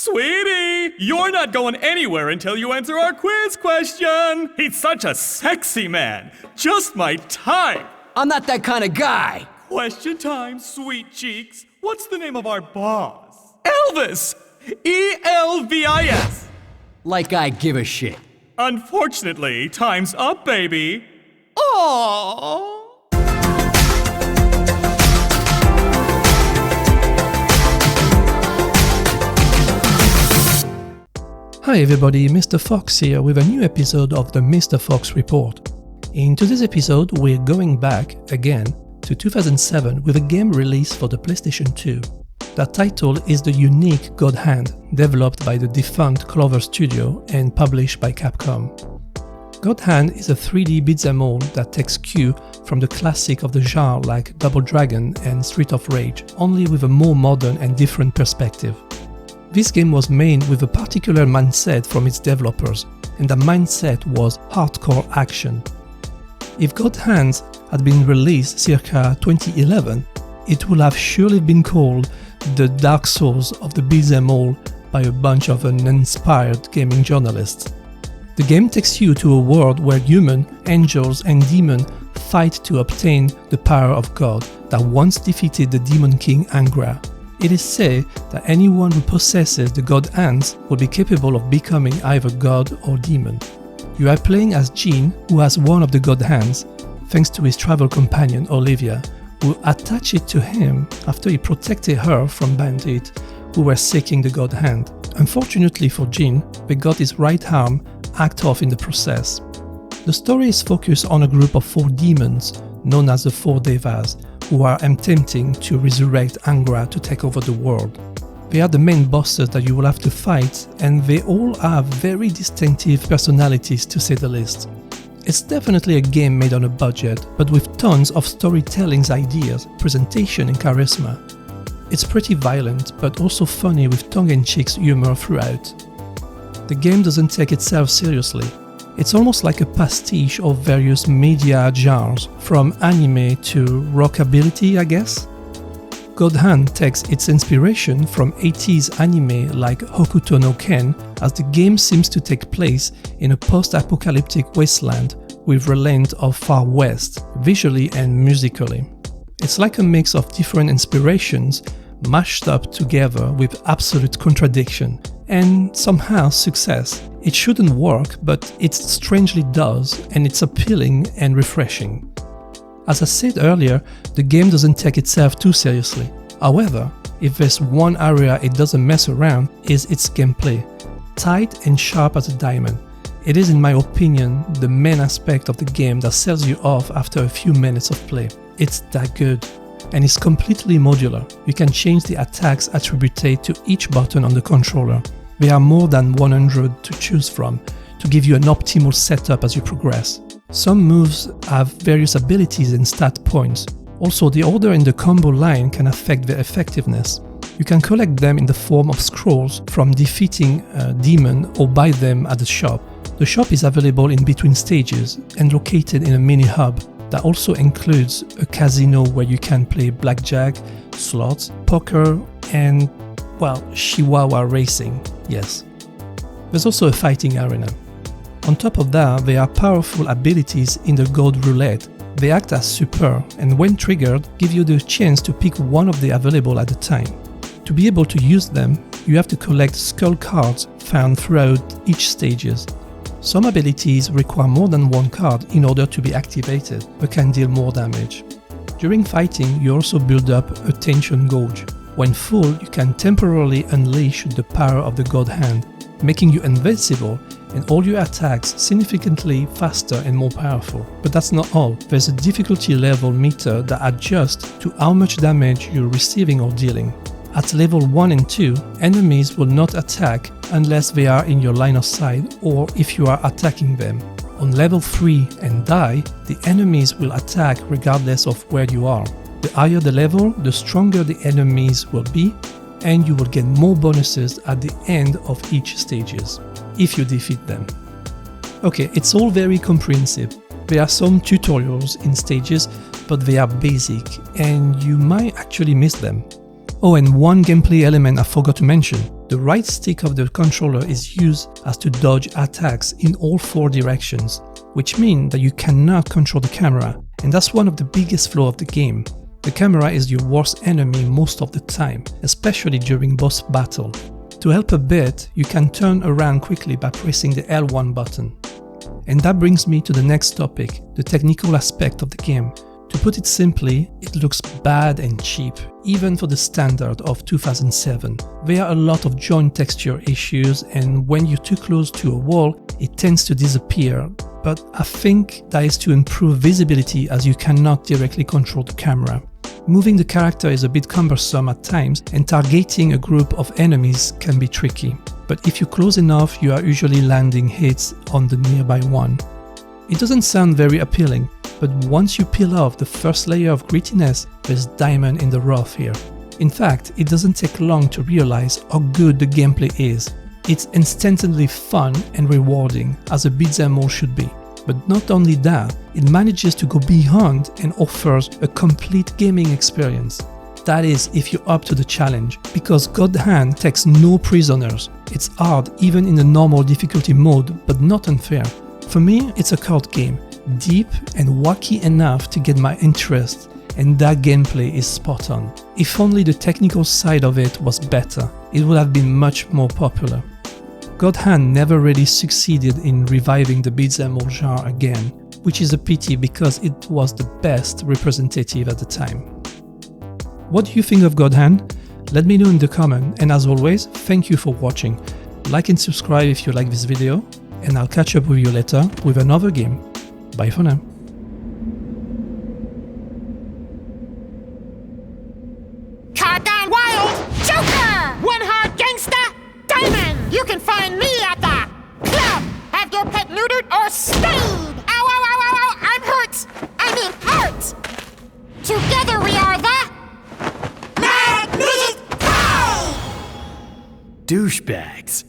Sweetie, you're not going anywhere until you answer our quiz question. He's such a sexy man. Just my type. I'm not that kind of guy. Question time, sweet cheeks. What's the name of our boss? Elvis. Elvis. Like I give a shit. Unfortunately, time's up, baby. Aww. Hi everybody, Mr. Fox here with a new episode of the Mr. Fox Report. In today's episode, we're going back, again, to 2007 with a game released for the PlayStation 2. That title is the unique God Hand, developed by the defunct Clover Studio and published by Capcom. God Hand is a 3D beat'em-all that takes cue from the classic of the genre like Double Dragon and Street of Rage, only with a more modern and different perspective. This game was made with a particular mindset from its developers, and the mindset was hardcore action. If God Hand had been released circa 2011, it would have surely been called the Dark Souls of the beat'em-all by a bunch of uninspired gaming journalists. The game takes you to a world where humans, angels and demons fight to obtain the power of God that once defeated the demon king Angra. It is said that anyone who possesses the God Hands will be capable of becoming either God or demon. You are playing as Gene, who has one of the God Hands, thanks to his travel companion Olivia, who attached it to him after he protected her from bandits who were seeking the God Hand. Unfortunately for Gene, they got his right arm hacked off in the process. The story is focused on a group of 4 demons, known as the 4 Devas, who are attempting to resurrect Angra to take over the world. They are the main bosses that you will have to fight, and they all have very distinctive personalities to say the least. It's definitely a game made on a budget, but with tons of storytelling ideas, presentation and charisma. It's pretty violent, but also funny with tongue-in-cheek humor throughout. The game doesn't take itself seriously. It's almost like a pastiche of various media genres, from anime to rockabilly, I guess. God Hand takes its inspiration from 80s anime like Hokuto no Ken, as the game seems to take place in a post-apocalyptic wasteland with relics of Far West, visually and musically. It's like a mix of different inspirations mashed up together with absolute contradiction, and somehow success. It shouldn't work, but it strangely does, and it's appealing and refreshing. As I said earlier, the game doesn't take itself too seriously. However, if there's one area it doesn't mess around, is its gameplay. Tight and sharp as a diamond. It is, in my opinion, the main aspect of the game that sells you off after a few minutes of play. It's that good. And it's completely modular. You can change the attacks attributed to each button on the controller. There are more than 100 to choose from to give you an optimal setup as you progress. Some moves have various abilities and stat points. Also, the order in the combo line can affect their effectiveness. You can collect them in the form of scrolls from defeating a demon or buy them at the shop. The shop is available in between stages and located in a mini hub that also includes a casino where you can play blackjack, slots, poker and, well, chihuahua racing, yes. There's also a fighting arena. On top of that, there are powerful abilities in the gold roulette. They act as super, and when triggered, give you the chance to pick one of the available at a time. To be able to use them, you have to collect skull cards found throughout each stages. Some abilities require more than one card in order to be activated, but can deal more damage. During fighting, you also build up a tension gauge. When full, you can temporarily unleash the power of the God Hand, making you invincible and all your attacks significantly faster and more powerful. But that's not all. There's a difficulty level meter that adjusts to how much damage you're receiving or dealing. At level 1 and 2, enemies will not attack unless they are in your line of sight or if you are attacking them. On level 3 and die, the enemies will attack regardless of where you are. The higher the level, the stronger the enemies will be, and you will get more bonuses at the end of each stages, if you defeat them. Okay, it's all very comprehensive. There are some tutorials in stages, but they are basic, and you might actually miss them. Oh, and one gameplay element I forgot to mention. The right stick of the controller is used as to dodge attacks in all 4 directions, which means that you cannot control the camera, and that's one of the biggest flaws of the game. The camera is your worst enemy most of the time, especially during boss battle. To help a bit, you can turn around quickly by pressing the L1 button. And that brings me to the next topic, the technical aspect of the game. To put it simply, it looks bad and cheap, even for the standard of 2007. There are a lot of joint texture issues, and when you're too close to a wall, it tends to disappear. But I think that is to improve visibility, as you cannot directly control the camera. Moving the character is a bit cumbersome at times, and targeting a group of enemies can be tricky. But if you're close enough, you are usually landing hits on the nearby one. It doesn't sound very appealing, but once you peel off the first layer of grittiness, there's diamond in the rough here. In fact, it doesn't take long to realize how good the gameplay is. It's instantly fun and rewarding, as a beat'em all should be. But not only that, it manages to go beyond and offers a complete gaming experience. That is, if you're up to the challenge, because God Hand takes no prisoners. It's hard even in the normal difficulty mode, but not unfair. For me, it's a card game, deep and wacky enough to get my interest, and that gameplay is spot on. If only the technical side of it was better, it would have been much more popular. God Hand never really succeeded in reviving the beat'em all genre again, which is a pity because it was the best representative at the time. What do you think of God Hand? Let me know in the comment, and as always, thank you for watching. Like and subscribe if you like this video, and I'll catch up with you later with another game. Bye for now. Cargone Wild Joker! One hard gangsta diamond! You can find me at the club! Have your pet neutered or spayed! Ow, ow, ow, ow, ow! I'm hurt! I mean hurt! Together we are the Magnetic Five! Douchebags.